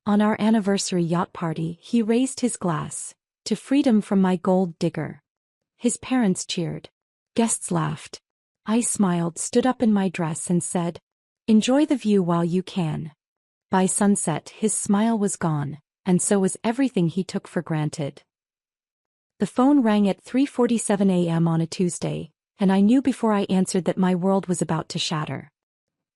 On our anniversary yacht party, he raised his glass to freedom from my gold digger. His parents cheered. Guests laughed. I smiled, stood up in my dress and said, "Enjoy the view while you can." By sunset, his smile was gone, and so was everything he took for granted. The phone rang at 3:47 a.m. on a Tuesday, and I knew before I answered that my world was about to shatter.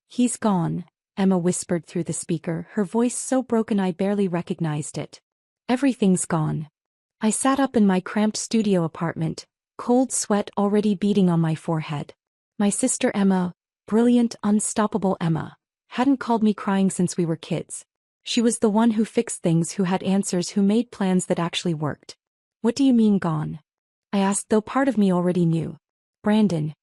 "He's gone," Emma whispered through the speaker, her voice so broken I barely recognized it. "Everything's gone." I sat up in my cramped studio apartment, cold sweat already beading on my forehead. My sister Emma, brilliant, unstoppable Emma, hadn't called me crying since we were kids. She was the one who fixed things, who had answers, who made plans that actually worked. "What do you mean gone?" I asked, though part of me already knew. "Brandon.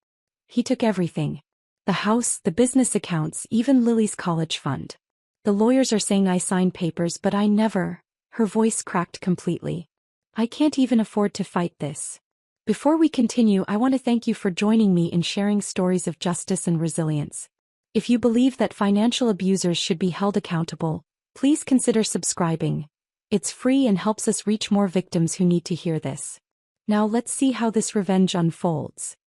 He took everything. The house, the business accounts, even Lily's college fund. The lawyers are saying I signed papers, but I never." Her voice cracked completely. "I can't even afford to fight this." Before we continue, I want to thank you for joining me in sharing stories of justice and resilience. If you believe that financial abusers should be held accountable, please consider subscribing. It's free and helps us reach more victims who need to hear this. Now let's see how this revenge unfolds.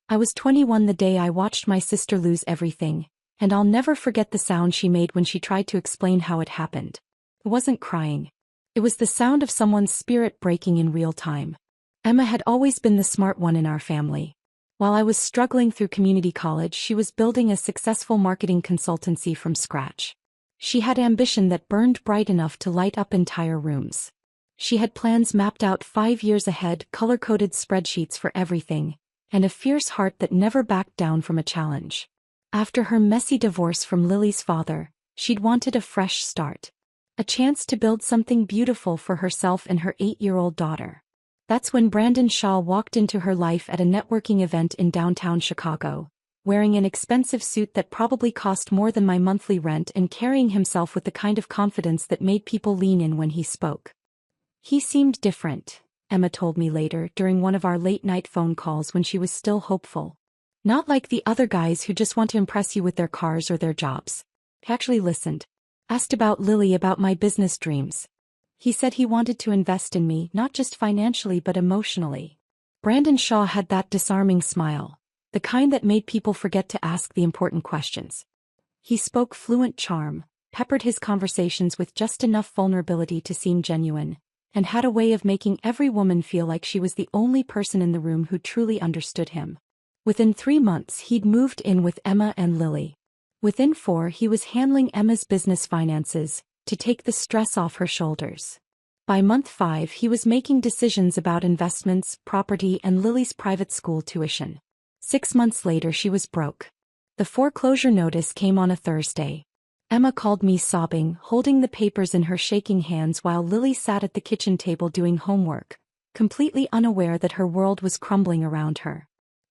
I was 21 the day I watched my sister lose everything, and I'll never forget the sound she made when she tried to explain how it happened. It wasn't crying. It was the sound of someone's spirit breaking in real time. Emma had always been the smart one in our family. While I was struggling through community college, she was building a successful marketing consultancy from scratch. She had ambition that burned bright enough to light up entire rooms. She had plans mapped out 5 years ahead, color-coded spreadsheets for everything, and a fierce heart that never backed down from a challenge. After her messy divorce from Lily's father, she'd wanted a fresh start. A chance to build something beautiful for herself and her 8-year-old daughter. That's when Brandon Shaw walked into her life at a networking event in downtown Chicago, wearing an expensive suit that probably cost more than my monthly rent and carrying himself with the kind of confidence that made people lean in when he spoke. "He seemed different," Emma told me later during one of our late-night phone calls when she was still hopeful. "Not like the other guys who just want to impress you with their cars or their jobs. He actually listened. Asked about Lily, about my business dreams. He said he wanted to invest in me, not just financially but emotionally." Brandon Shaw had that disarming smile, the kind that made people forget to ask the important questions. He spoke fluent charm, peppered his conversations with just enough vulnerability to seem genuine, and had a way of making every woman feel like she was the only person in the room who truly understood him. Within 3 months, he'd moved in with Emma and Lily. Within 4, he was handling Emma's business finances, to take the stress off her shoulders. By month 5, he was making decisions about investments, property, and Lily's private school tuition. 6 months later, she was broke. The foreclosure notice came on a Thursday. Emma called me sobbing, holding the papers in her shaking hands while Lily sat at the kitchen table doing homework, completely unaware that her world was crumbling around her.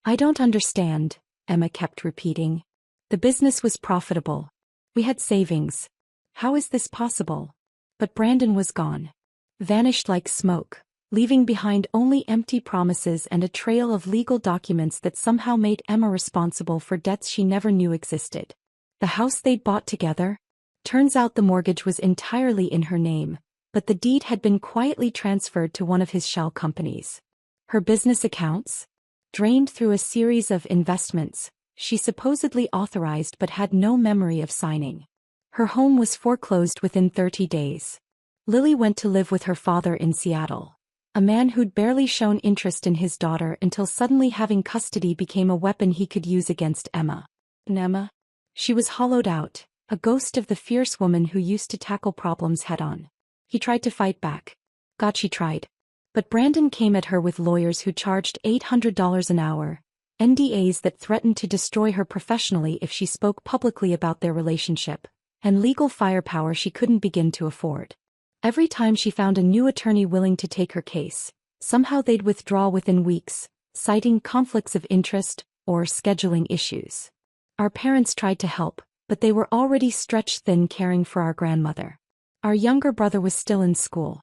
"I don't understand," Emma kept repeating. "The business was profitable. We had savings. How is this possible?" But Brandon was gone. Vanished like smoke, leaving behind only empty promises and a trail of legal documents that somehow made Emma responsible for debts she never knew existed. The house they'd bought together? Turns out the mortgage was entirely in her name, but the deed had been quietly transferred to one of his shell companies. Her business accounts? Drained through a series of investments she supposedly authorized but had no memory of signing. Her home was foreclosed within 30 days. Lily went to live with her father in Seattle, a man who'd barely shown interest in his daughter until suddenly having custody became a weapon he could use against Emma. And Emma? She was hollowed out, a ghost of the fierce woman who used to tackle problems head-on. He tried to fight back. God, she tried. But Brandon came at her with lawyers who charged $800 an hour, NDAs that threatened to destroy her professionally if she spoke publicly about their relationship, and legal firepower she couldn't begin to afford. Every time she found a new attorney willing to take her case, somehow they'd withdraw within weeks, citing conflicts of interest or scheduling issues. Our parents tried to help, but they were already stretched thin caring for our grandmother. Our younger brother was still in school.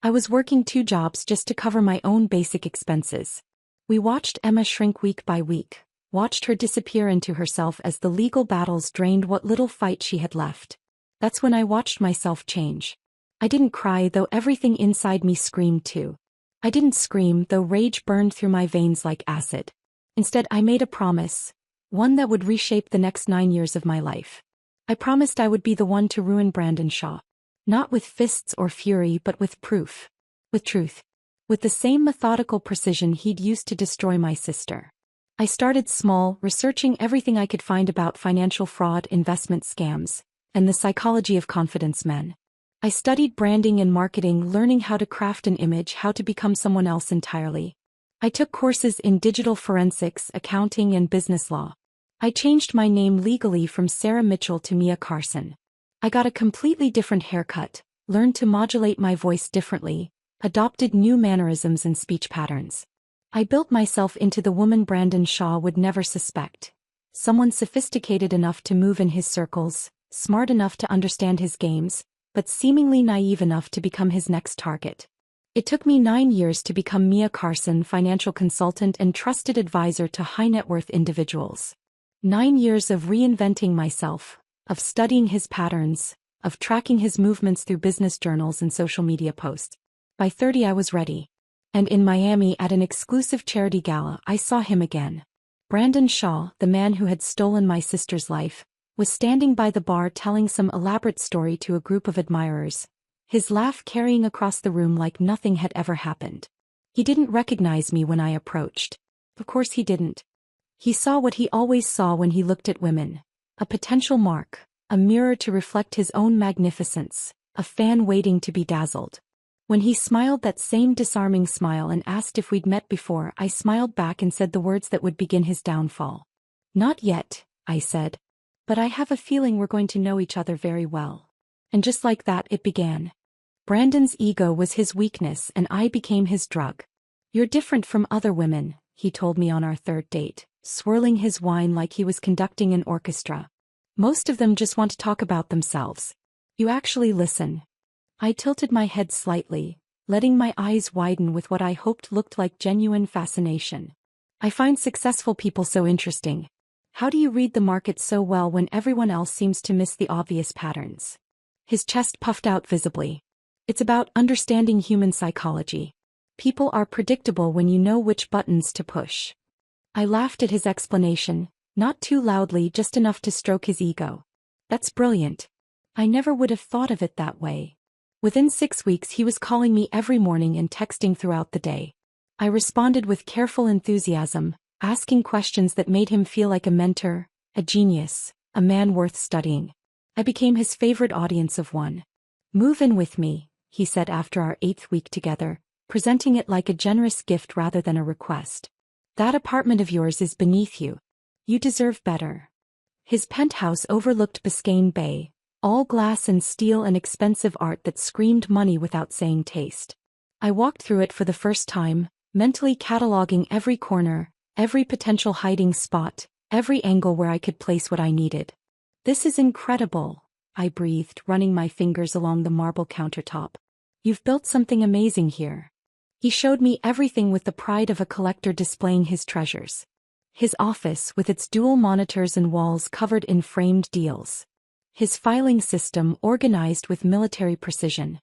I was working 2 jobs just to cover my own basic expenses. We watched Emma shrink week by week, watched her disappear into herself as the legal battles drained what little fight she had left. That's when I watched myself change. I didn't cry, though everything inside me screamed too. I didn't scream, though rage burned through my veins like acid. Instead, I made a promise, one that would reshape the next 9 years of my life. I promised I would be the one to ruin Brandon Shaw. Not with fists or fury, but with proof. With truth. With the same methodical precision he'd used to destroy my sister. I started small, researching everything I could find about financial fraud, investment scams, and the psychology of confidence men. I studied branding and marketing, learning how to craft an image, how to become someone else entirely. I took courses in digital forensics, accounting, and business law. I changed my name legally from Sarah Mitchell to Mia Carson. I got a completely different haircut, learned to modulate my voice differently, adopted new mannerisms and speech patterns. I built myself into the woman Brandon Shaw would never suspect. Someone sophisticated enough to move in his circles, smart enough to understand his games, but seemingly naive enough to become his next target. It took me 9 years to become Mia Carson, financial consultant and trusted advisor to high-net-worth individuals. 9 years of reinventing myself, of studying his patterns, of tracking his movements through business journals and social media posts. By 30 I was ready. And in Miami at an exclusive charity gala I saw him again. Brandon Shaw, the man who had stolen my sister's life, was standing by the bar telling some elaborate story to a group of admirers, his laugh carrying across the room like nothing had ever happened. He didn't recognize me when I approached. Of course he didn't. He saw what he always saw when he looked at women. A potential mark, a mirror to reflect his own magnificence, a fan waiting to be dazzled. When he smiled that same disarming smile and asked if we'd met before, I smiled back and said the words that would begin his downfall. "Not yet," I said. "But I have a feeling we're going to know each other very well." And just like that it began. Brandon's ego was his weakness and I became his drug. "You're different from other women," he told me on our third date, swirling his wine like he was conducting an orchestra. "Most of them just want to talk about themselves. You actually listen." I tilted my head slightly, letting my eyes widen with what I hoped looked like genuine fascination. "I find successful people so interesting. How do you read the market so well when everyone else seems to miss the obvious patterns?" His chest puffed out visibly. "It's about understanding human psychology. People are predictable when you know which buttons to push." I laughed at his explanation, not too loudly, just enough to stroke his ego. "That's brilliant. I never would have thought of it that way." Within 6 weeks he was calling me every morning and texting throughout the day. I responded with careful enthusiasm, asking questions that made him feel like a mentor, a genius, a man worth studying. I became his favorite audience of one. "Move in with me," he said after our 8th week together, presenting it like a generous gift rather than a request. "That apartment of yours is beneath you. You deserve better." His penthouse overlooked Biscayne Bay, all glass and steel and expensive art that screamed money without saying taste. I walked through it for the first time, mentally cataloging every corner, every potential hiding spot, every angle where I could place what I needed. "This is incredible," I breathed, running my fingers along the marble countertop. "You've built something amazing here." He showed me everything with the pride of a collector displaying his treasures. His office with its dual monitors and walls covered in framed deals. His filing system organized with military precision.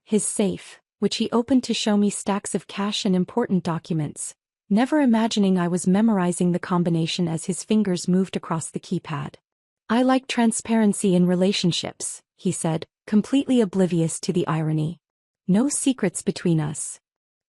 His safe, which he opened to show me stacks of cash and important documents, never imagining I was memorizing the combination as his fingers moved across the keypad. "I like transparency in relationships," he said, completely oblivious to the irony. "No secrets between us."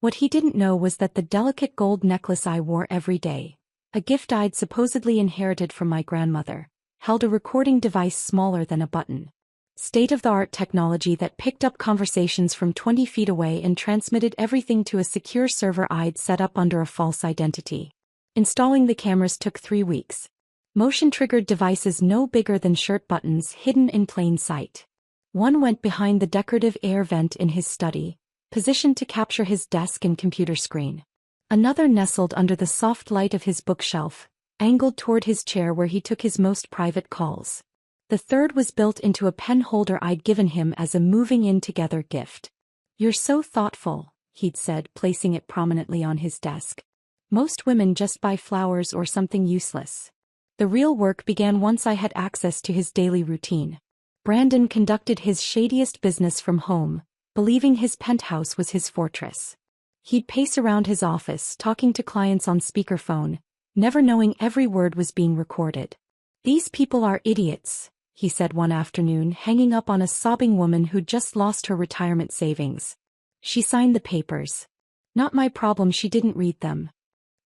What he didn't know was that the delicate gold necklace I wore every day, a gift I'd supposedly inherited from my grandmother, held a recording device smaller than a button. State-of-the-art technology that picked up conversations from 20 feet away and transmitted everything to a secure server I'd set up under a false identity. Installing the cameras took 3 weeks. Motion-triggered devices no bigger than shirt buttons hidden in plain sight. One went behind the decorative air vent in his study, positioned to capture his desk and computer screen. Another nestled under the soft light of his bookshelf, angled toward his chair where he took his most private calls. The third was built into a pen holder I'd given him as a moving-in-together gift. "You're so thoughtful," he'd said, placing it prominently on his desk. "Most women just buy flowers or something useless." The real work began once I had access to his daily routine. Brandon conducted his shadiest business from home, believing his penthouse was his fortress. He'd pace around his office, talking to clients on speakerphone, never knowing every word was being recorded. "These people are idiots," he said one afternoon, hanging up on a sobbing woman who'd just lost her retirement savings. She signed the papers. Not my problem, she didn't read them.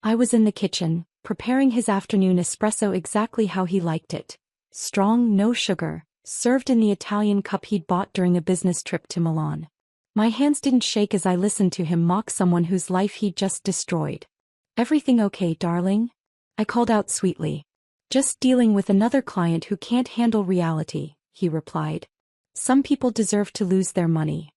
I was in the kitchen, preparing his afternoon espresso exactly how he liked it. Strong, no sugar, served in the Italian cup he'd bought during a business trip to Milan. My hands didn't shake as I listened to him mock someone whose life he'd just destroyed. "Everything okay, darling?" I called out sweetly. "Just dealing with another client who can't handle reality," he replied. "Some people deserve to lose their money."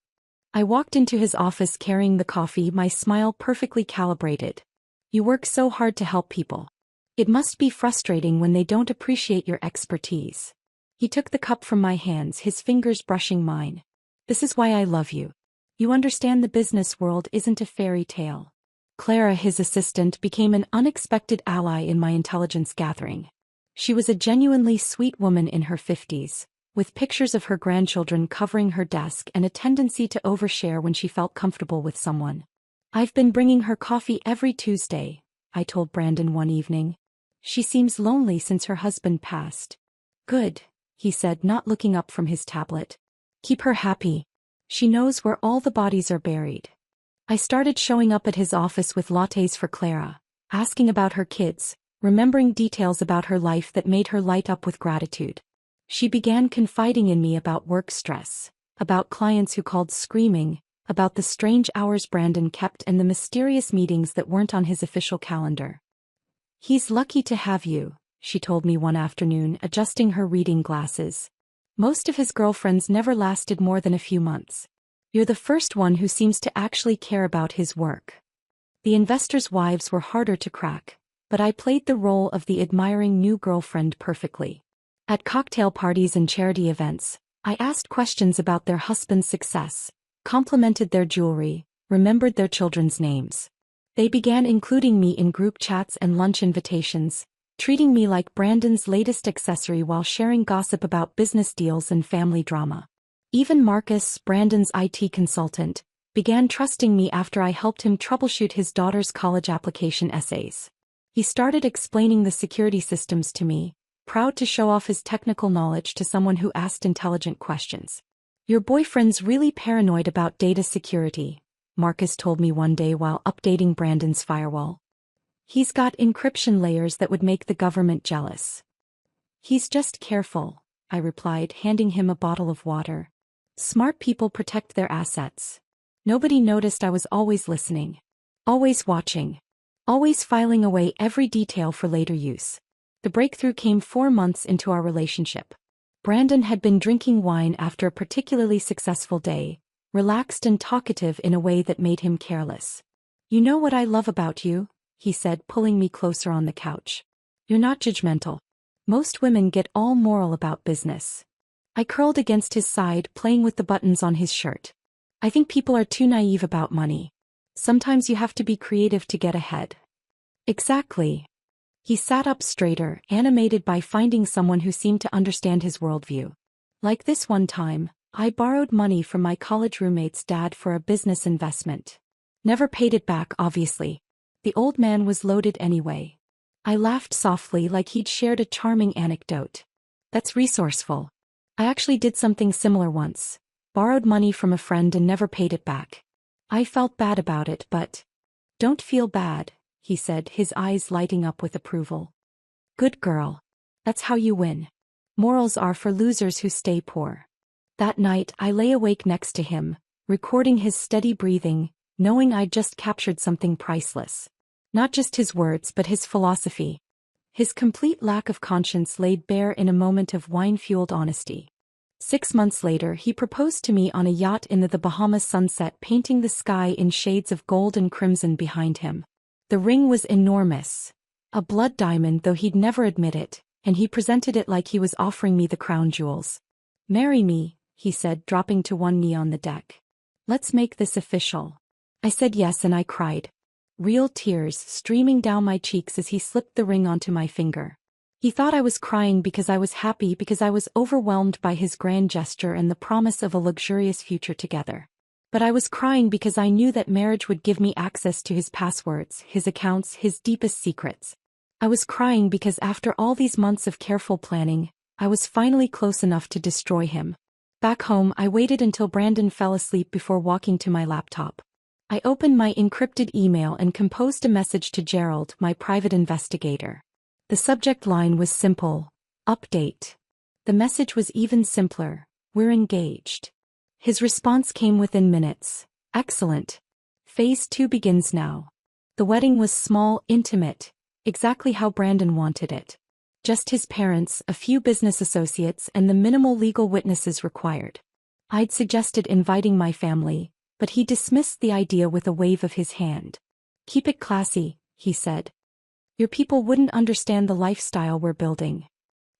I walked into his office carrying the coffee, my smile perfectly calibrated. "You work so hard to help people. It must be frustrating when they don't appreciate your expertise." He took the cup from my hands, his fingers brushing mine. "This is why I love you. You understand the business world isn't a fairy tale." Clara, his assistant, became an unexpected ally in my intelligence gathering. She was a genuinely sweet woman in her 50s, with pictures of her grandchildren covering her desk and a tendency to overshare when she felt comfortable with someone. "I've been bringing her coffee every Tuesday," I told Brandon one evening. "She seems lonely since her husband passed." "Good," he said, not looking up from his tablet. "Keep her happy. She knows where all the bodies are buried." I started showing up at his office with lattes for Clara, asking about her kids, remembering details about her life that made her light up with gratitude. She began confiding in me about work stress, about clients who called screaming, about the strange hours Brandon kept and the mysterious meetings that weren't on his official calendar. "He's lucky to have you," she told me one afternoon, adjusting her reading glasses. "Most of his girlfriends never lasted more than a few months. You're the first one who seems to actually care about his work." The investors' wives were harder to crack, but I played the role of the admiring new girlfriend perfectly. At cocktail parties and charity events, I asked questions about their husband's success, complimented their jewelry, remembered their children's names. They began including me in group chats and lunch invitations, treating me like Brandon's latest accessory while sharing gossip about business deals and family drama. Even Marcus, Brandon's IT consultant, began trusting me after I helped him troubleshoot his daughter's college application essays. He started explaining the security systems to me, proud to show off his technical knowledge to someone who asked intelligent questions. "Your boyfriend's really paranoid about data security," Marcus told me one day while updating Brandon's firewall. "He's got encryption layers that would make the government jealous." "He's just careful," I replied, handing him a bottle of water. "Smart people protect their assets." Nobody noticed I was always listening, always watching, always filing away every detail for later use. The breakthrough came 4 months into our relationship. Brandon had been drinking wine after a particularly successful day, relaxed and talkative in a way that made him careless. "You know what I love about you?" he said, pulling me closer on the couch. "You're not judgmental. Most women get all moral about business." I curled against his side, playing with the buttons on his shirt. "I think people are too naive about money. Sometimes you have to be creative to get ahead." "Exactly." He sat up straighter, animated by finding someone who seemed to understand his worldview. "Like this one time, I borrowed money from my college roommate's dad for a business investment. Never paid it back, obviously. The old man was loaded anyway." I laughed softly, like he'd shared a charming anecdote. "That's resourceful. I actually did something similar once. Borrowed money from a friend and never paid it back. I felt bad about it, but—" "Don't feel bad," he said, his eyes lighting up with approval. "Good girl. That's how you win. Morals are for losers who stay poor." That night, I lay awake next to him, recording his steady breathing, knowing I'd just captured something priceless. Not just his words, but his philosophy. His complete lack of conscience laid bare in a moment of wine-fueled honesty. 6 months later, he proposed to me on a yacht in the Bahamas sunset, painting the sky in shades of gold and crimson behind him. The ring was enormous. A blood diamond, though he'd never admit it, and he presented it like he was offering me the crown jewels. "Marry me," he said, dropping to one knee on the deck. "Let's make this official." I said yes, and I cried. Real tears streaming down my cheeks as he slipped the ring onto my finger. He thought I was crying because I was happy, because I was overwhelmed by his grand gesture and the promise of a luxurious future together. But I was crying because I knew that marriage would give me access to his passwords, his accounts, his deepest secrets. I was crying because after all these months of careful planning, I was finally close enough to destroy him. Back home, I waited until Brandon fell asleep before walking to my laptop. I opened my encrypted email and composed a message to Gerald, my private investigator. The subject line was simple: update. The message was even simpler: we're engaged. His response came within minutes: excellent. Phase 2 begins now. The wedding was small, intimate, exactly how Brandon wanted it. Just his parents, a few business associates, and the minimal legal witnesses required. I'd suggested inviting my family, but he dismissed the idea with a wave of his hand. Keep it classy, he said. Your people wouldn't understand the lifestyle we're building.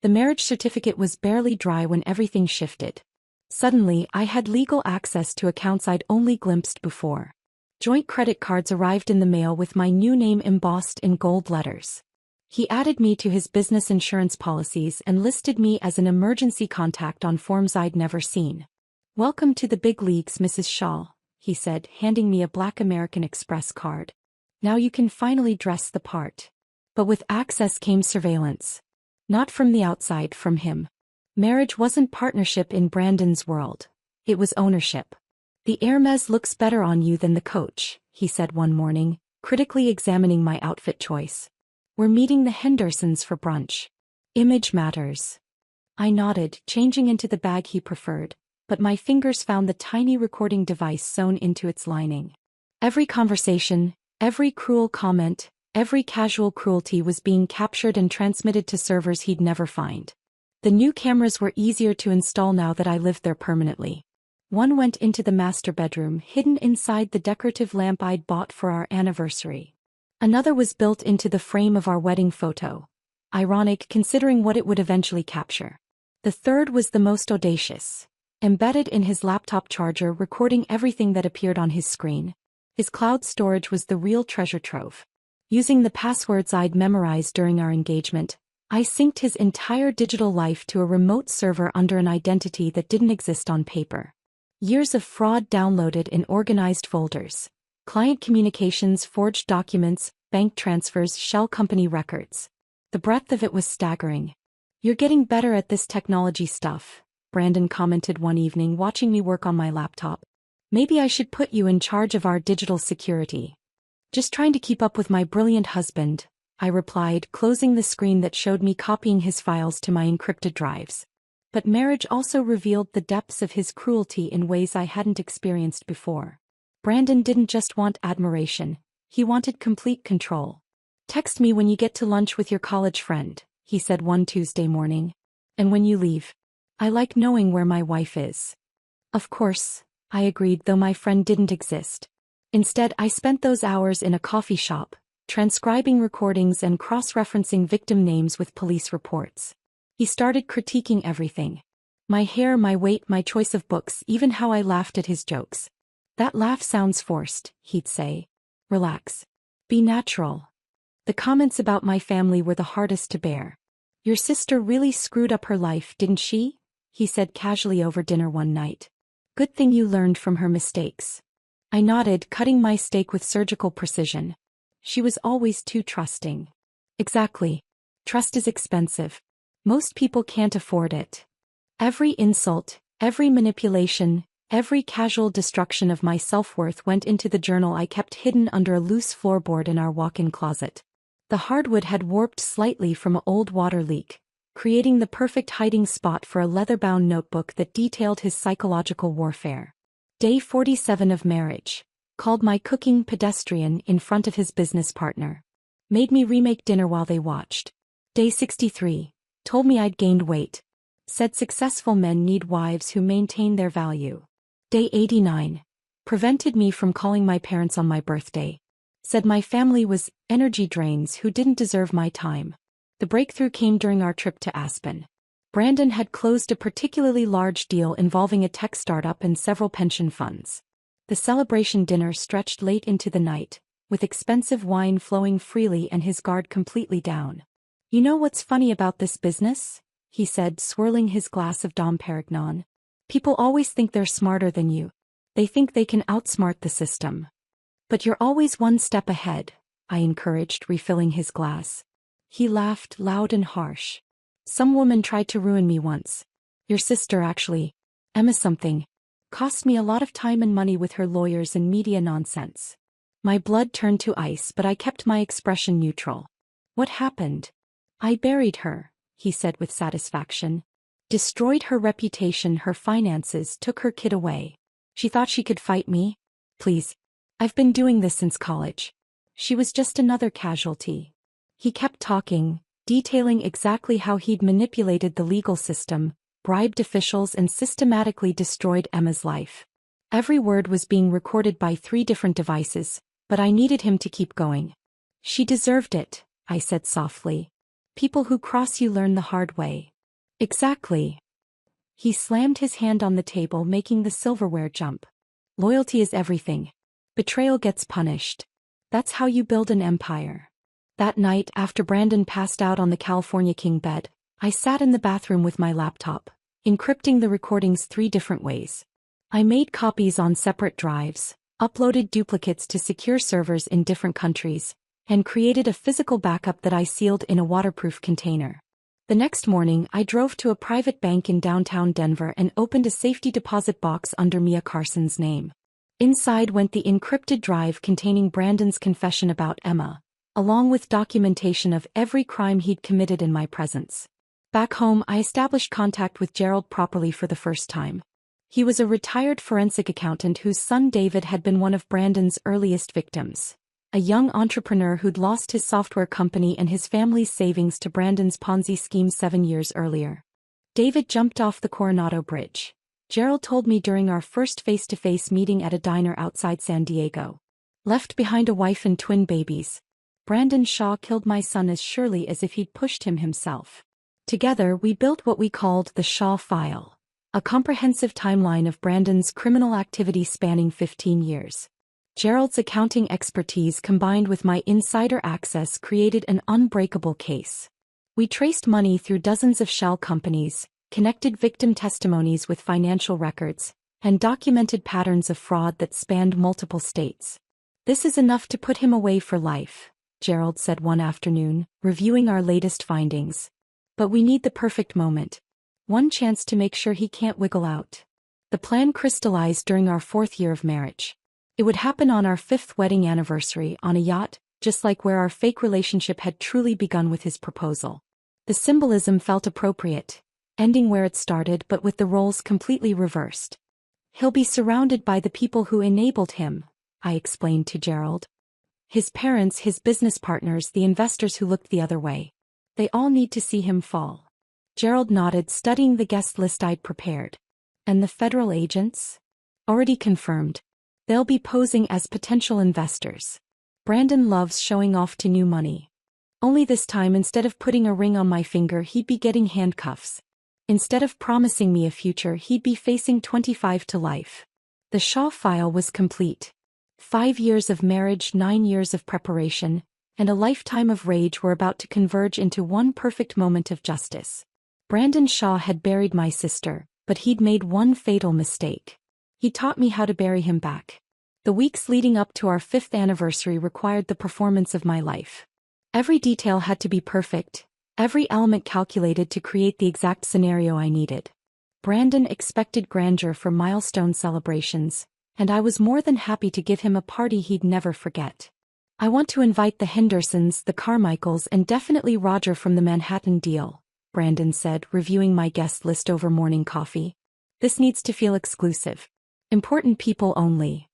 The marriage certificate was barely dry when everything shifted. Suddenly, I had legal access to accounts I'd only glimpsed before. Joint credit cards arrived in the mail with my new name embossed in gold letters. He added me to his business insurance policies and listed me as an emergency contact on forms I'd never seen. Welcome to the big leagues, Mrs. Shaw, he said, handing me a black American Express card. Now you can finally dress the part. But with access came surveillance. Not from the outside, from him. Marriage wasn't partnership in Brandon's world. It was ownership. The Hermes looks better on you than the Coach, he said one morning, critically examining my outfit choice. We're meeting the Hendersons for brunch. Image matters. I nodded, changing into the bag he preferred, but my fingers found the tiny recording device sewn into its lining. Every conversation, every cruel comment, every casual cruelty was being captured and transmitted to servers he'd never find. The new cameras were easier to install now that I lived there permanently. One went into the master bedroom, hidden inside the decorative lamp I'd bought for our anniversary. Another was built into the frame of our wedding photo. Ironic considering what it would eventually capture. The third was the most audacious. Embedded in his laptop charger, recording everything that appeared on his screen. His cloud storage was the real treasure trove. Using the passwords I'd memorized during our engagement, I synced his entire digital life to a remote server under an identity that didn't exist on paper. Years of fraud downloaded in organized folders. Client communications, forged documents, bank transfers, shell company records. The breadth of it was staggering. You're getting better at this technology stuff, Brandon commented one evening watching me work on my laptop. Maybe I should put you in charge of our digital security. Just trying to keep up with my brilliant husband, I replied, closing the screen that showed me copying his files to my encrypted drives. But marriage also revealed the depths of his cruelty in ways I hadn't experienced before. Brandon didn't just want admiration, he wanted complete control. Text me when you get to lunch with your college friend, he said one Tuesday morning. And when you leave. I like knowing where my wife is. Of course, I agreed, though my friend didn't exist. Instead, I spent those hours in a coffee shop, transcribing recordings and cross-referencing victim names with police reports. He started critiquing everything. My hair, my weight, my choice of books, even how I laughed at his jokes. That laugh sounds forced, he'd say. Relax. Be natural. The comments about my family were the hardest to bear. Your sister really screwed up her life, didn't she? He said casually over dinner one night. Good thing you learned from her mistakes. I nodded, cutting my steak with surgical precision. She was always too trusting. Exactly. Trust is expensive. Most people can't afford it. Every insult, every manipulation, every casual destruction of my self-worth went into the journal I kept hidden under a loose floorboard in our walk-in closet. The hardwood had warped slightly from an old water leak, creating the perfect hiding spot for a leather-bound notebook that detailed his psychological warfare. Day 47 of marriage. Called my cooking pedestrian in front of his business partner. Made me remake dinner while they watched. Day 63. Told me I'd gained weight. Said successful men need wives who maintain their value. Day 89. Prevented me from calling my parents on my birthday. Said my family was energy drains who didn't deserve my time. The breakthrough came during our trip to Aspen. Brandon had closed a particularly large deal involving a tech startup and several pension funds. The celebration dinner stretched late into the night, with expensive wine flowing freely and his guard completely down. You know what's funny about this business? He said, swirling his glass of Dom Perignon. People always think they're smarter than you. They think they can outsmart the system. But you're always one step ahead, I encouraged, refilling his glass. He laughed, loud and harsh. Some woman tried to ruin me once. Your sister, actually. Emma something. Cost me a lot of time and money with her lawyers and media nonsense. My blood turned to ice, but I kept my expression neutral. What happened? I buried her, he said with satisfaction. Destroyed her reputation, her finances, took her kid away. She thought she could fight me? Please. I've been doing this since college. She was just another casualty. He kept talking, detailing exactly how he'd manipulated the legal system, bribed officials and systematically destroyed Emma's life. Every word was being recorded by 3 different devices, but I needed him to keep going. She deserved it, I said softly. People who cross you learn the hard way. Exactly. He slammed his hand on the table, making the silverware jump. Loyalty is everything. Betrayal gets punished. That's how you build an empire. That night, after Brandon passed out on the California king bed, I sat in the bathroom with my laptop, encrypting the recordings 3 different ways. I made copies on separate drives, uploaded duplicates to secure servers in different countries, and created a physical backup that I sealed in a waterproof container. The next morning, I drove to a private bank in downtown Denver and opened a safety deposit box under Mia Carson's name. Inside went the encrypted drive containing Brandon's confession about Emma, along with documentation of every crime he'd committed in my presence. Back home, I established contact with Gerald properly for the first time. He was a retired forensic accountant whose son David had been one of Brandon's earliest victims. A young entrepreneur who'd lost his software company and his family's savings to Brandon's Ponzi scheme 7 years earlier. David jumped off the Coronado Bridge. Gerald told me during our first face-to-face meeting at a diner outside San Diego. Left behind a wife and twin babies. Brandon Shaw killed my son as surely as if he'd pushed him himself. Together, we built what we called the Shaw File, a comprehensive timeline of Brandon's criminal activity spanning 15 years. Gerald's accounting expertise combined with my insider access created an unbreakable case. We traced money through dozens of shell companies, connected victim testimonies with financial records, and documented patterns of fraud that spanned multiple states. This is enough to put him away for life, Gerald said one afternoon, reviewing our latest findings. But we need the perfect moment. One chance to make sure he can't wiggle out. The plan crystallized during our 4th year of marriage. It would happen on our 5th wedding anniversary on a yacht, just like where our fake relationship had truly begun with his proposal. The symbolism felt appropriate, ending where it started but with the roles completely reversed. He'll be surrounded by the people who enabled him, I explained to Gerald. His parents, his business partners, the investors who looked the other way. They all need to see him fall. Gerald nodded, studying the guest list I'd prepared. And the federal agents? Already confirmed. They'll be posing as potential investors. Brandon loves showing off to new money. Only this time, instead of putting a ring on my finger, he'd be getting handcuffs. Instead of promising me a future, he'd be facing 25 to life. The Shaw File was complete. 5 years of marriage, 9 years of preparation, and a lifetime of rage were about to converge into one perfect moment of justice. Brandon Shaw had buried my sister, but he'd made one fatal mistake. He taught me how to bury him back. The weeks leading up to our 5th anniversary required the performance of my life. Every detail had to be perfect, every element calculated to create the exact scenario I needed. Brandon expected grandeur for milestone celebrations, and I was more than happy to give him a party he'd never forget. I want to invite the Hendersons, the Carmichaels, and definitely Roger from the Manhattan deal, Brandon said, reviewing my guest list over morning coffee. This needs to feel exclusive. Important people only.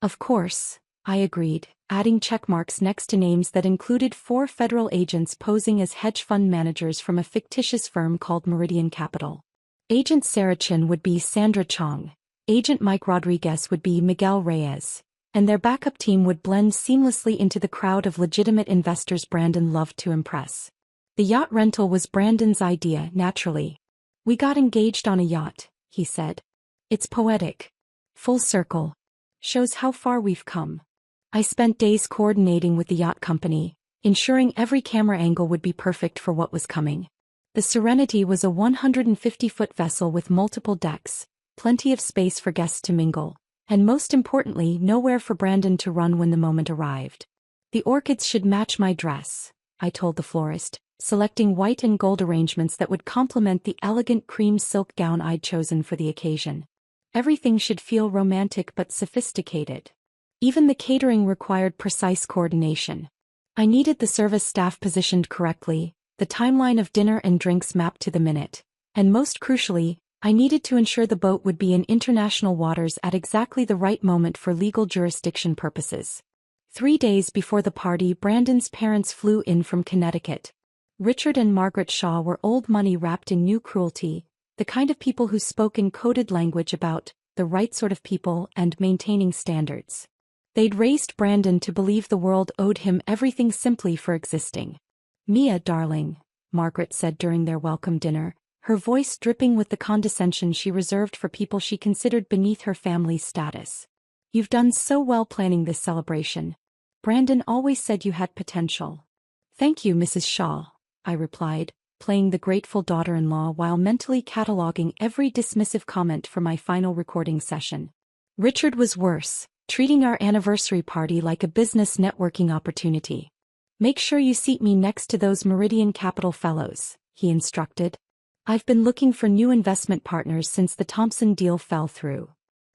Of course, I agreed, adding checkmarks next to names that included 4 federal agents posing as hedge fund managers from a fictitious firm called Meridian Capital. Agent Sarah Chin would be Sandra Chong, Agent Mike Rodriguez would be Miguel Reyes, and their backup team would blend seamlessly into the crowd of legitimate investors Brandon loved to impress. The yacht rental was Brandon's idea, naturally. We got engaged on a yacht, he said. It's poetic. Full circle. Shows how far we've come. I spent days coordinating with the yacht company, ensuring every camera angle would be perfect for what was coming. The Serenity was a 150-foot vessel with multiple decks, plenty of space for guests to mingle, And most importantly, nowhere for Brandon to run when the moment arrived. The orchids should match my dress, I told the florist, selecting white and gold arrangements that would complement the elegant cream silk gown I'd chosen for the occasion. Everything should feel romantic but sophisticated. Even the catering required precise coordination. I needed the service staff positioned correctly, the timeline of dinner and drinks mapped to the minute, and most crucially, I needed to ensure the boat would be in international waters at exactly the right moment for legal jurisdiction purposes. 3 days before the party, Brandon's parents flew in from Connecticut. Richard and Margaret Shaw were old money wrapped in new cruelty, the kind of people who spoke in coded language about the right sort of people and maintaining standards. They'd raised Brandon to believe the world owed him everything simply for existing. "Mia, darling," Margaret said during their welcome dinner, her voice dripping with the condescension she reserved for people she considered beneath her family's status. "You've done so well planning this celebration. Brandon always said you had potential." "Thank you, Mrs. Shaw," I replied, playing the grateful daughter-in-law while mentally cataloging every dismissive comment for my final recording session. Richard was worse, treating our anniversary party like a business networking opportunity. "Make sure you seat me next to those Meridian Capital fellows," he instructed. "I've been looking for new investment partners since the Thompson deal fell through."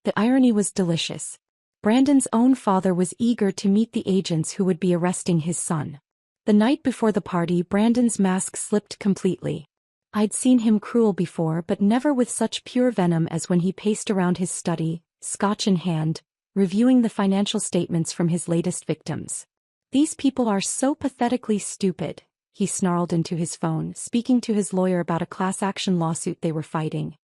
The irony was delicious. Brandon's own father was eager to meet the agents who would be arresting his son. The night before the party, Brandon's mask slipped completely. I'd seen him cruel before, but never with such pure venom as when he paced around his study, scotch in hand, reviewing the financial statements from his latest victims. "These people are so pathetically stupid," he snarled into his phone, speaking to his lawyer about a class action lawsuit they were fighting.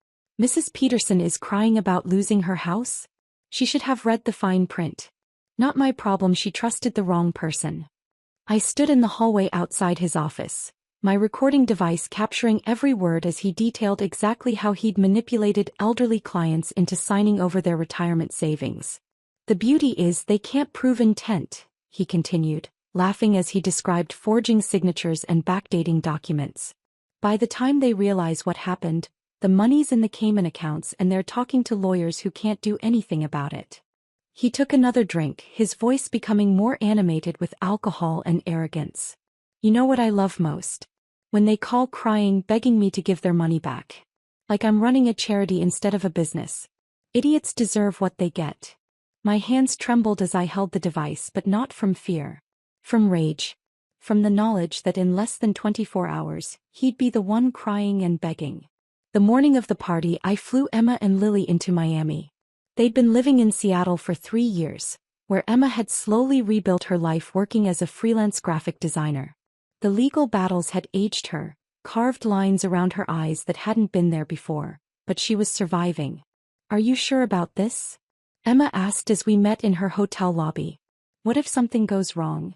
"Mrs. Peterson is crying about losing her house? She should have read the fine print. Not my problem, she trusted the wrong person." I stood in the hallway outside his office, my recording device capturing every word as he detailed exactly how he'd manipulated elderly clients into signing over their retirement savings. "The beauty is they can't prove intent," he continued, laughing as he described forging signatures and backdating documents. "By the time they realize what happened, the money's in the Cayman accounts and they're talking to lawyers who can't do anything about it." He took another drink, his voice becoming more animated with alcohol and arrogance. "You know what I love most? When they call crying, begging me to give their money back. Like I'm running a charity instead of a business. Idiots deserve what they get." My hands trembled as I held the device, but not from fear. From rage. From the knowledge that in less than 24 hours, he'd be the one crying and begging. The morning of the party, I flew Emma and Lily into Miami. They'd been living in Seattle for 3 years, where Emma had slowly rebuilt her life working as a freelance graphic designer. The legal battles had aged her, carved lines around her eyes that hadn't been there before, but she was surviving. "Are you sure about this?" Emma asked as we met in her hotel lobby. "What if something goes wrong?"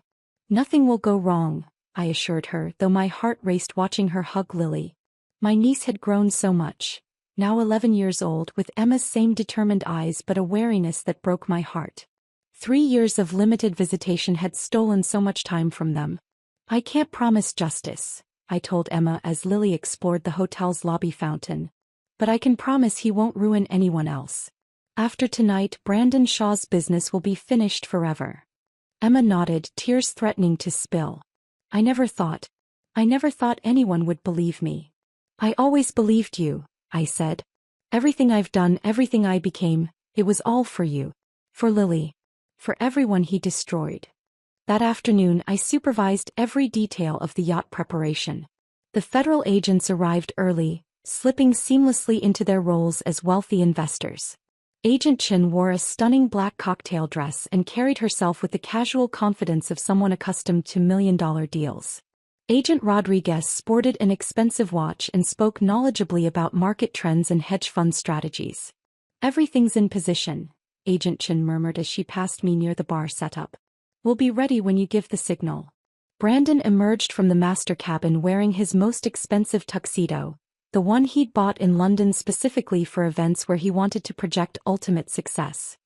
"Nothing will go wrong," I assured her, though my heart raced watching her hug Lily. My niece had grown so much. Now 11 years old, with Emma's same determined eyes but a wariness that broke my heart. 3 years of limited visitation had stolen so much time from them. "I can't promise justice," I told Emma as Lily explored the hotel's lobby fountain. "But I can promise he won't ruin anyone else. After tonight, Brandon Shaw's business will be finished forever." Emma nodded, tears threatening to spill. I never thought anyone would believe me." "I always believed you," I said. "Everything I've done, everything I became, it was all for you. For Lily. For everyone he destroyed." That afternoon, I supervised every detail of the yacht preparation. The federal agents arrived early, slipping seamlessly into their roles as wealthy investors. Agent Chin wore a stunning black cocktail dress and carried herself with the casual confidence of someone accustomed to million-dollar deals. Agent Rodriguez sported an expensive watch and spoke knowledgeably about market trends and hedge fund strategies. "Everything's in position," Agent Chin murmured as she passed me near the bar setup. "We'll be ready when you give the signal." Brandon emerged from the master cabin wearing his most expensive tuxedo, the one he'd bought in London specifically for events where he wanted to project ultimate success.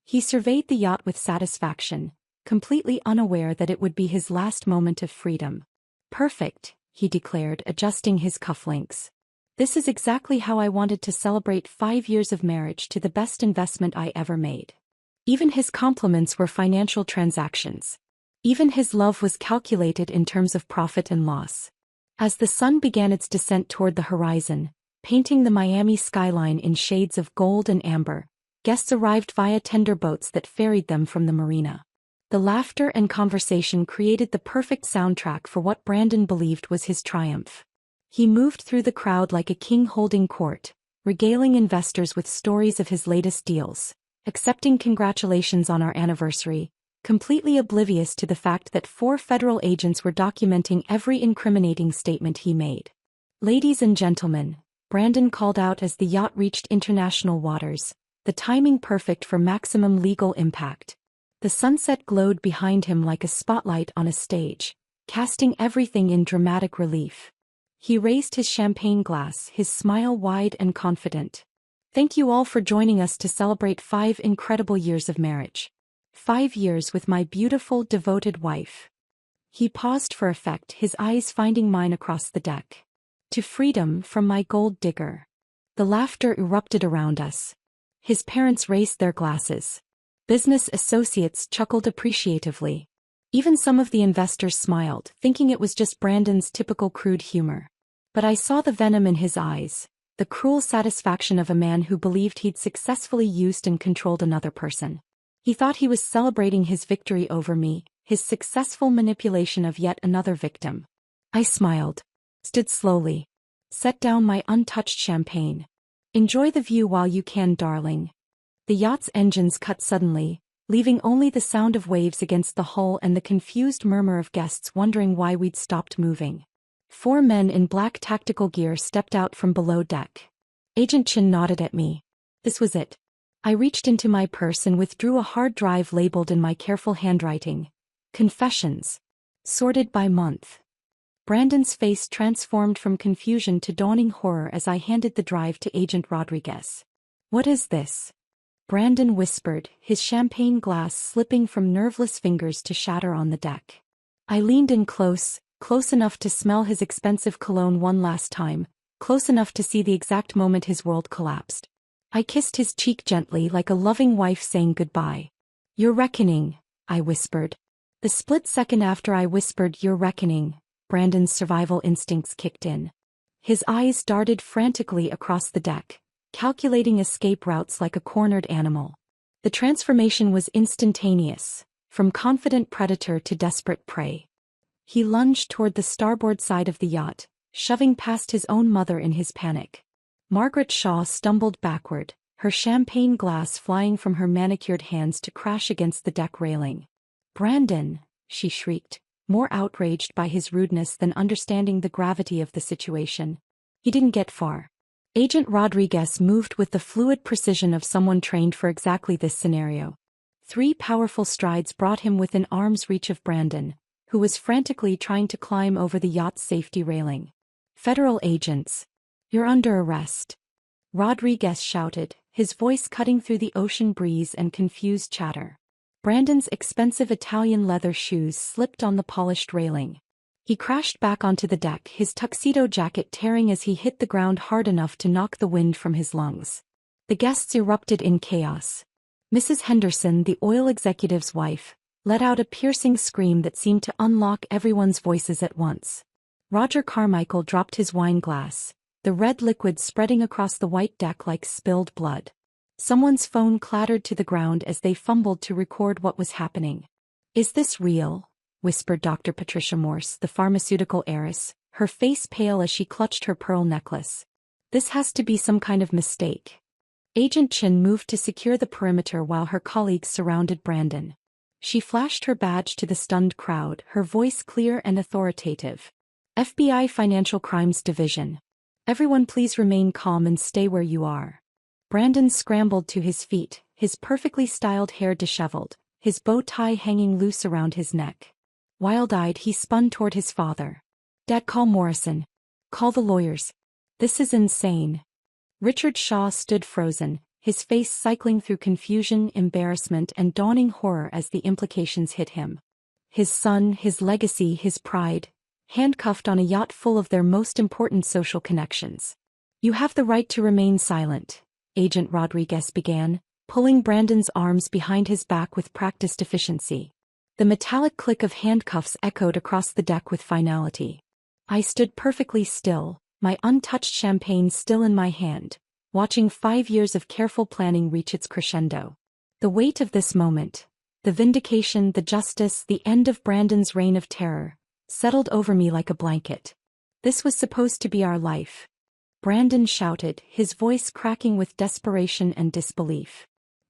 He surveyed the yacht with satisfaction, completely unaware that it would be his last moment of freedom. "Perfect," he declared, adjusting his cufflinks. This is exactly how I wanted to celebrate 5 years of marriage to the best investment I ever made. Even his compliments were financial transactions. Even his love was calculated in terms of profit and loss. As the sun began its descent toward the horizon, painting the Miami skyline in shades of gold and amber, guests arrived via tender boats that ferried them from the marina. The laughter and conversation created the perfect soundtrack for what Brandon believed was his triumph. He moved through the crowd like a king holding court, regaling investors with stories of his latest deals, accepting congratulations on our anniversary, completely oblivious to the fact that 4 federal agents were documenting every incriminating statement he made. "Ladies and gentlemen," Brandon called out as the yacht reached international waters, the timing perfect for maximum legal impact. The sunset glowed behind him like a spotlight on a stage, casting everything in dramatic relief. He raised his champagne glass, his smile wide and confident. "Thank you all for joining us to celebrate 5 incredible years of marriage. 5 years with my beautiful, devoted wife." He paused for effect, his eyes finding mine across the deck. "To freedom from my gold digger." The laughter erupted around us. His parents raised their glasses. Business associates chuckled appreciatively. Even some of the investors smiled, thinking it was just Brandon's typical crude humor. But I saw the venom in his eyes, the cruel satisfaction of a man who believed he'd successfully used and controlled another person. He thought he was celebrating his victory over me, his successful manipulation of yet another victim. I smiled, stood slowly, set down my untouched champagne. "Enjoy the view while you can, darling." The yacht's engines cut suddenly, leaving only the sound of waves against the hull and the confused murmur of guests wondering why we'd stopped moving. 4 men in black tactical gear stepped out from below deck. Agent Chin nodded at me. This was it. I reached into my purse and withdrew a hard drive labeled in my careful handwriting, "Confessions." Sorted by month. Brandon's face transformed from confusion to dawning horror as I handed the drive to Agent Rodriguez. "What is this?" Brandon whispered, his champagne glass slipping from nerveless fingers to shatter on the deck. I leaned in close enough to smell his expensive cologne one last time, close enough to see the exact moment his world collapsed. I kissed his cheek gently like a loving wife saying goodbye. "Your reckoning," I whispered. The split second after I whispered "your reckoning," Brandon's survival instincts kicked in. His eyes darted frantically across the deck, calculating escape routes like a cornered animal. The transformation was instantaneous, from confident predator to desperate prey. He lunged toward the starboard side of the yacht, shoving past his own mother in his panic. Margaret Shaw stumbled backward, her champagne glass flying from her manicured hands to crash against the deck railing. "Brandon," she shrieked, more outraged by his rudeness than understanding the gravity of the situation. He didn't get far. Agent Rodriguez moved with the fluid precision of someone trained for exactly this scenario. 3 powerful strides brought him within arm's reach of Brandon, who was frantically trying to climb over the yacht's safety railing. "Federal agents, you're under arrest," Rodriguez shouted, his voice cutting through the ocean breeze and confused chatter. Brandon's expensive Italian leather shoes slipped on the polished railing. He crashed back onto the deck, his tuxedo jacket tearing as he hit the ground hard enough to knock the wind from his lungs. The guests erupted in chaos. Mrs. Henderson, the oil executive's wife, let out a piercing scream that seemed to unlock everyone's voices at once. Roger Carmichael dropped his wine glass, the red liquid spreading across the white deck like spilled blood. Someone's phone clattered to the ground as they fumbled to record what was happening. "Is this real?" whispered Dr. Patricia Morse, the pharmaceutical heiress, her face pale as she clutched her pearl necklace. "This has to be some kind of mistake." Agent Chin moved to secure the perimeter while her colleagues surrounded Brandon. She flashed her badge to the stunned crowd, her voice clear and authoritative. "FBI Financial Crimes Division. Everyone please remain calm and stay where you are." Brandon scrambled to his feet, his perfectly styled hair disheveled, his bow tie hanging loose around his neck. Wild-eyed, he spun toward his father. "Dad, call Morrison. Call the lawyers. This is insane." Richard Shaw stood frozen, his face cycling through confusion, embarrassment, and dawning horror as the implications hit him. His son, his legacy, his pride, handcuffed on a yacht full of their most important social connections. You have the right to remain silent, Agent Rodriguez began, pulling Brandon's arms behind his back with practiced efficiency. The metallic click of handcuffs echoed across the deck with finality. I stood perfectly still, my untouched champagne still in my hand, watching 5 years of careful planning reach its crescendo. The weight of this moment, the vindication, the justice, the end of Brandon's reign of terror, settled over me like a blanket. This was supposed to be our life. Brandon shouted, his voice cracking with desperation and disbelief.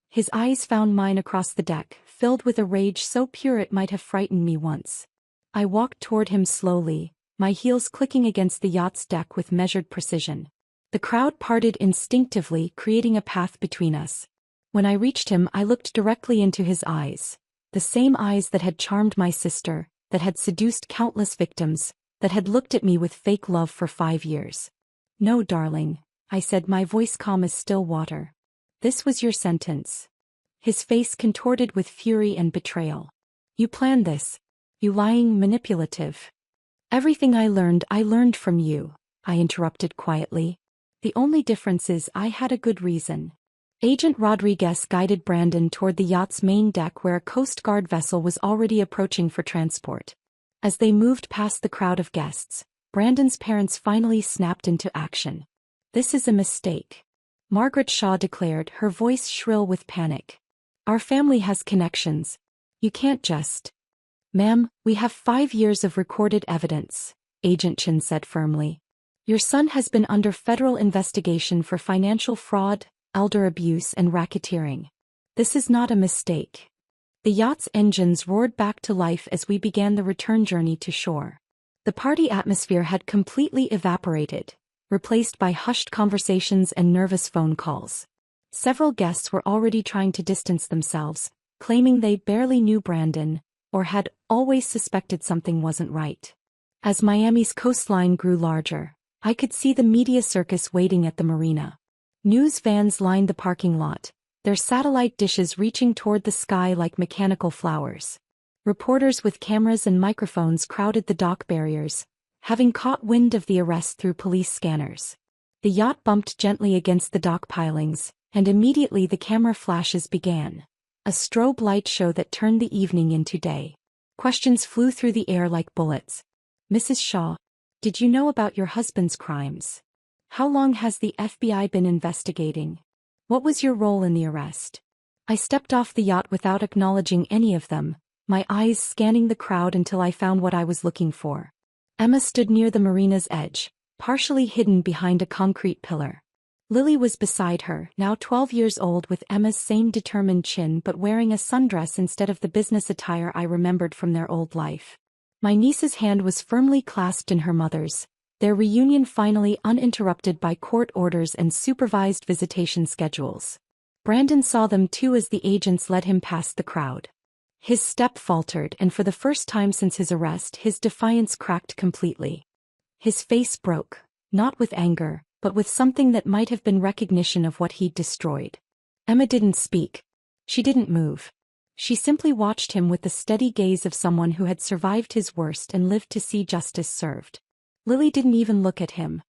His eyes found mine across the deck, filled with a rage so pure it might have frightened me once. I walked toward him slowly, my heels clicking against the yacht's deck with measured precision. The crowd parted instinctively, creating a path between us. When I reached him, I looked directly into his eyes. The same eyes that had charmed my sister, that had seduced countless victims, that had looked at me with fake love for 5 years. "No, darling," I said, my voice calm as still water. "This was your sentence." His face contorted with fury and betrayal. "You planned this. You lying, manipulative." "Everything I learned from you," I interrupted quietly. "The only difference is I had a good reason." Agent Rodriguez guided Brandon toward the yacht's main deck where a Coast Guard vessel was already approaching for transport. As they moved past the crowd of guests, Brandon's parents finally snapped into action. "This is a mistake," Margaret Shaw declared, her voice shrill with panic. "Our family has connections. You can't just—" "Ma'am, we have 5 years of recorded evidence," Agent Chin said firmly. "Your son has been under federal investigation for financial fraud, elder abuse and racketeering. This is not a mistake." The yacht's engines roared back to life as we began the return journey to shore. The party atmosphere had completely evaporated, replaced by hushed conversations and nervous phone calls. Several guests were already trying to distance themselves, claiming they barely knew Brandon, or had always suspected something wasn't right. As Miami's coastline grew larger, I could see the media circus waiting at the marina. News vans lined the parking lot, their satellite dishes reaching toward the sky like mechanical flowers. Reporters with cameras and microphones crowded the dock barriers, having caught wind of the arrest through police scanners. The yacht bumped gently against the dock pilings, and immediately the camera flashes began. A strobe light show that turned the evening into day. Questions flew through the air like bullets. "Mrs. Shaw, did you know about your husband's crimes? How long has the FBI been investigating? What was your role in the arrest?" I stepped off the yacht without acknowledging any of them, my eyes scanning the crowd until I found what I was looking for. Emma stood near the marina's edge, partially hidden behind a concrete pillar. Lily was beside her, now 12 years old, with Emma's same determined chin but wearing a sundress instead of the business attire I remembered from their old life. My niece's hand was firmly clasped in her mother's, their reunion finally uninterrupted by court orders and supervised visitation schedules. Brandon saw them too as the agents led him past the crowd. His step faltered, and for the first time since his arrest, his defiance cracked completely. His face broke, not with anger, but with something that might have been recognition of what he'd destroyed. Emma didn't speak. She didn't move. She simply watched him with the steady gaze of someone who had survived his worst and lived to see justice served. Lily didn't even look at him.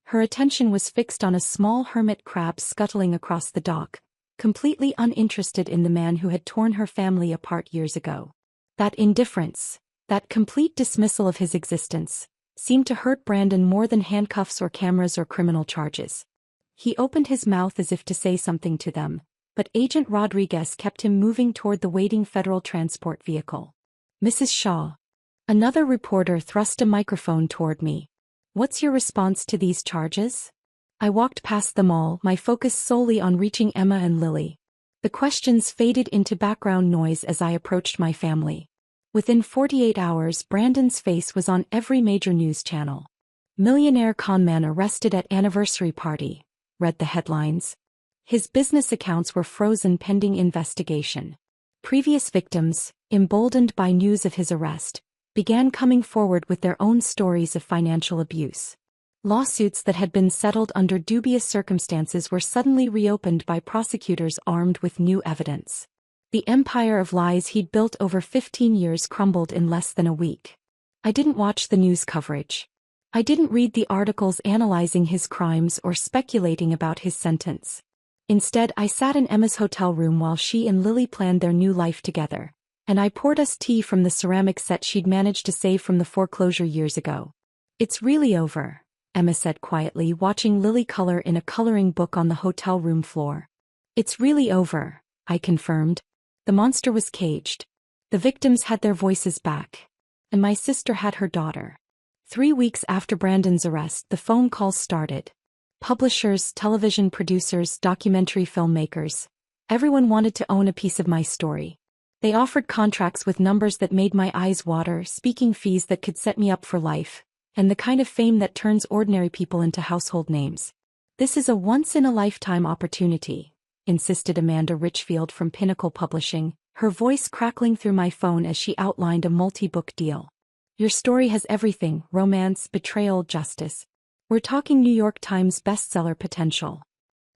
Her attention was fixed on a small hermit crab scuttling across the dock, completely uninterested in the man who had torn her family apart years ago. That indifference, that complete dismissal of his existence, seemed to hurt Brandon more than handcuffs or cameras or criminal charges. He opened his mouth as if to say something to them, but Agent Rodriguez kept him moving toward the waiting federal transport vehicle. "Mrs. Shaw." Another reporter thrust a microphone toward me. "What's your response to these charges?" I walked past them all, my focus solely on reaching Emma and Lily. The questions faded into background noise as I approached my family. Within 48 hours, Brandon's face was on every major news channel. "Millionaire conman arrested at anniversary party," read the headlines. His business accounts were frozen pending investigation. Previous victims, emboldened by news of his arrest, began coming forward with their own stories of financial abuse. Lawsuits that had been settled under dubious circumstances were suddenly reopened by prosecutors armed with new evidence. The empire of lies he'd built over 15 years crumbled in less than a week. I didn't watch the news coverage. I didn't read the articles analyzing his crimes or speculating about his sentence. Instead, I sat in Emma's hotel room while she and Lily planned their new life together, and I poured us tea from the ceramic set she'd managed to save from the foreclosure years ago. "It's really over," Emma said quietly, watching Lily color in a coloring book on the hotel room floor. "It's really over," I confirmed. "The monster was caged. The victims had their voices back. And my sister had her daughter." 3 weeks after Brandon's arrest, the phone calls started. Publishers, television producers, documentary filmmakers. Everyone wanted to own a piece of my story. They offered contracts with numbers that made my eyes water, speaking fees that could set me up for life, and the kind of fame that turns ordinary people into household names. "This is a once-in-a-lifetime opportunity," insisted Amanda Richfield from Pinnacle Publishing, her voice crackling through my phone as she outlined a multi-book deal. "Your story has everything: romance, betrayal, justice. We're talking New York Times bestseller potential."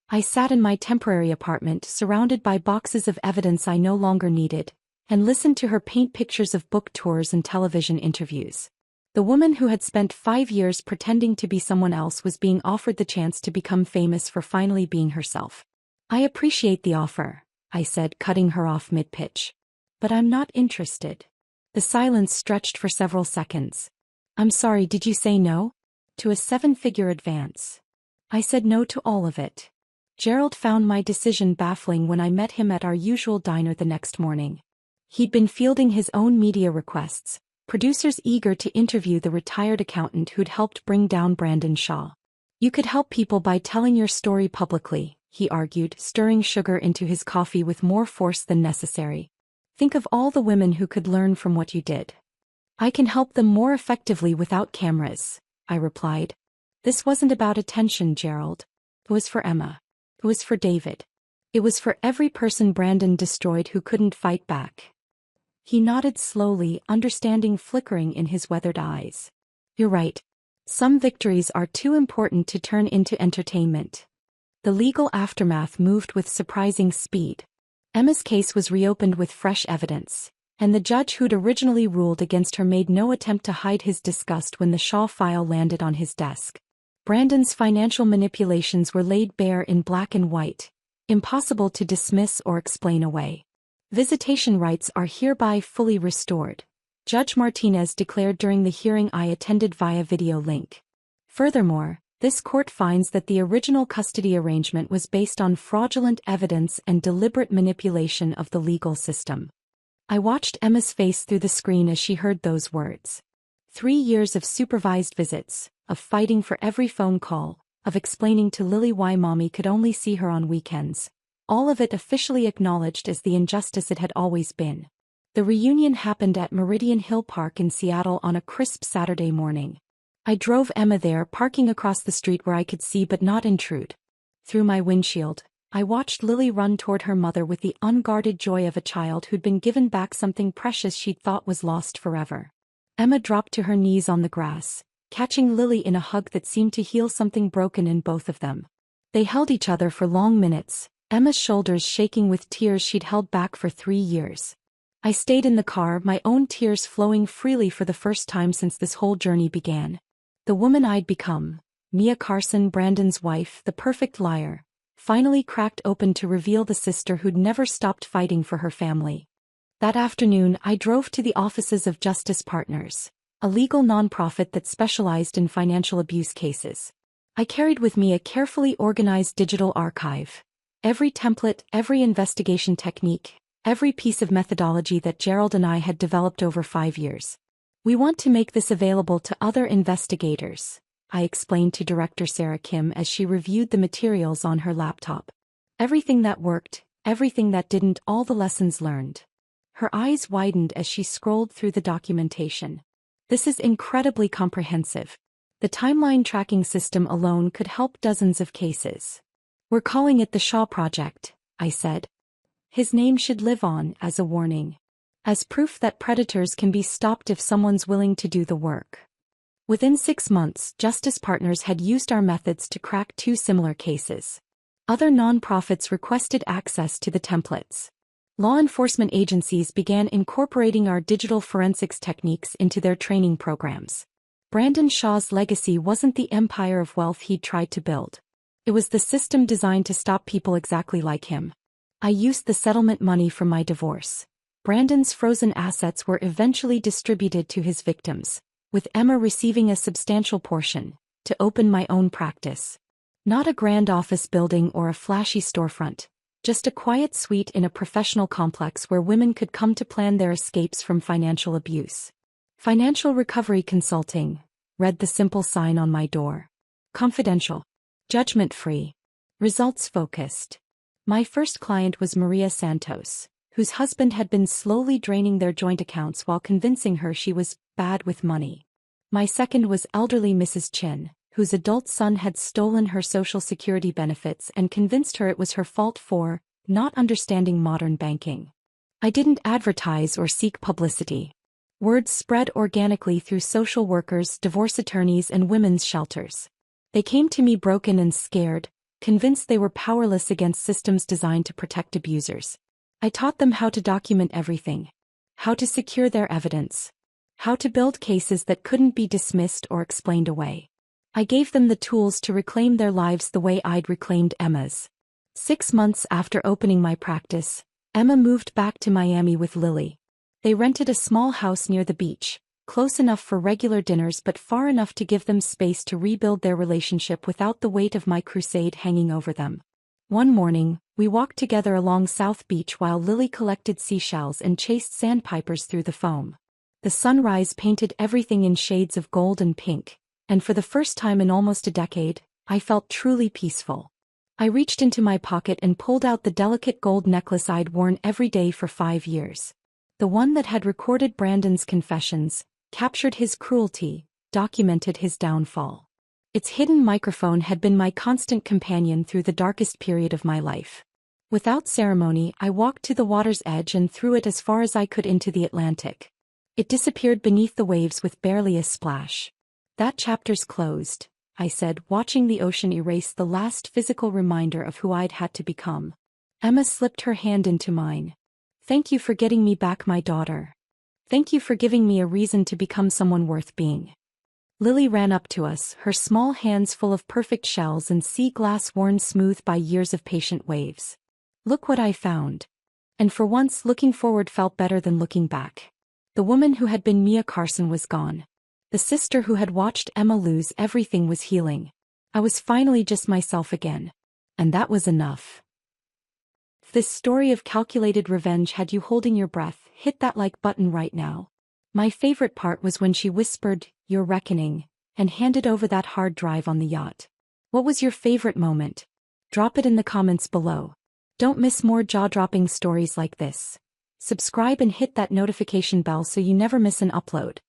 I sat in my temporary apartment, surrounded by boxes of evidence I no longer needed, and listened to her paint pictures of book tours and television interviews. The woman who had spent 5 years pretending to be someone else was being offered the chance to become famous for finally being herself. "I appreciate the offer," I said, cutting her off mid-pitch. "But I'm not interested." The silence stretched for several seconds. "I'm sorry, did you say no? To a 7-figure advance?" "I said no to all of it." Gerald found my decision baffling when I met him at our usual diner the next morning. He'd been fielding his own media requests, producers eager to interview the retired accountant who'd helped bring down Brandon Shaw. "You could help people by telling your story publicly," he argued, stirring sugar into his coffee with more force than necessary. "Think of all the women who could learn from what you did." "I can help them more effectively without cameras," I replied. "This wasn't about attention, Gerald. It was for Emma. It was for David. It was for every person Brandon destroyed who couldn't fight back." He nodded slowly, understanding flickering in his weathered eyes. "You're right. Some victories are too important to turn into entertainment." The legal aftermath moved with surprising speed. Emma's case was reopened with fresh evidence, and the judge who'd originally ruled against her made no attempt to hide his disgust when the Shaw file landed on his desk. Brandon's financial manipulations were laid bare in black and white, impossible to dismiss or explain away. "Visitation rights are hereby fully restored," Judge Martinez declared during the hearing I attended via video link. "Furthermore, this court finds that the original custody arrangement was based on fraudulent evidence and deliberate manipulation of the legal system." I watched Emma's face through the screen as she heard those words. 3 years of supervised visits, of fighting for every phone call, of explaining to Lily why Mommy could only see her on weekends. All of it officially acknowledged as the injustice it had always been. The reunion happened at Meridian Hill Park in Seattle on a crisp Saturday morning. I drove Emma there, parking across the street where I could see but not intrude. Through my windshield, I watched Lily run toward her mother with the unguarded joy of a child who'd been given back something precious she'd thought was lost forever. Emma dropped to her knees on the grass, catching Lily in a hug that seemed to heal something broken in both of them. They held each other for long minutes, Emma's shoulders shaking with tears she'd held back for 3 years. I stayed in the car, my own tears flowing freely for the first time since this whole journey began. The woman I'd become, Mia Carson, Brandon's wife, the perfect liar, finally cracked open to reveal the sister who'd never stopped fighting for her family. That afternoon, I drove to the offices of Justice Partners, a legal nonprofit that specialized in financial abuse cases. I carried with me a carefully organized digital archive. Every template, every investigation technique, every piece of methodology that Gerald and I had developed over 5 years. "We want to make this available to other investigators," I explained to Director Sarah Kim as she reviewed the materials on her laptop. "Everything that worked, everything that didn't, all the lessons learned." Her eyes widened as she scrolled through the documentation. "This is incredibly comprehensive. The timeline tracking system alone could help dozens of cases." "We're calling it the Shaw Project," I said. "His name should live on as a warning. As proof that predators can be stopped if someone's willing to do the work." Within 6 months, Justice Partners had used our methods to crack 2 similar cases. Other nonprofits requested access to the templates. Law enforcement agencies began incorporating our digital forensics techniques into their training programs. Brandon Shaw's legacy wasn't the empire of wealth he'd tried to build. It was the system designed to stop people exactly like him. I used the settlement money from my divorce. Brandon's frozen assets were eventually distributed to his victims, with Emma receiving a substantial portion, to open my own practice. Not a grand office building or a flashy storefront, just a quiet suite in a professional complex where women could come to plan their escapes from financial abuse. Financial Recovery Consulting, read the simple sign on my door. Confidential. Judgment-free. Results-focused. My first client was Maria Santos, whose husband had been slowly draining their joint accounts while convincing her she was bad with money. My second was elderly Mrs. Chin, whose adult son had stolen her Social Security benefits and convinced her it was her fault for not understanding modern banking. I didn't advertise or seek publicity. Words spread organically through social workers, divorce attorneys, and women's shelters. They came to me broken and scared, convinced they were powerless against systems designed to protect abusers. I taught them how to document everything, how to secure their evidence, how to build cases that couldn't be dismissed or explained away. I gave them the tools to reclaim their lives the way I'd reclaimed Emma's. 6 months after opening my practice, Emma moved back to Miami with Lily. They rented a small house near the beach, close enough for regular dinners but far enough to give them space to rebuild their relationship without the weight of my crusade hanging over them. One morning, we walked together along South Beach while Lily collected seashells and chased sandpipers through the foam. The sunrise painted everything in shades of gold and pink, and for the first time in almost a decade, I felt truly peaceful. I reached into my pocket and pulled out the delicate gold necklace I'd worn every day for 5 years. The one that had recorded Brandon's confessions, captured his cruelty, documented his downfall. Its hidden microphone had been my constant companion through the darkest period of my life. Without ceremony, I walked to the water's edge and threw it as far as I could into the Atlantic. It disappeared beneath the waves with barely a splash. That chapter's closed, I said, watching the ocean erase the last physical reminder of who I'd had to become. Emma slipped her hand into mine. Thank you for getting me back, my daughter. Thank you for giving me a reason to become someone worth being. Lily ran up to us, her small hands full of perfect shells and sea glass worn smooth by years of patient waves. Look what I found. And for once, looking forward felt better than looking back. The woman who had been Mia Carson was gone. The sister who had watched Emma lose everything was healing. I was finally just myself again. And that was enough. If this story of calculated revenge had you holding your breath, hit that like button right now. My favorite part was when she whispered, "Your reckoning," and handed over that hard drive on the yacht. What was your favorite moment? Drop it in the comments below. Don't miss more jaw-dropping stories like this. Subscribe and hit that notification bell so you never miss an upload.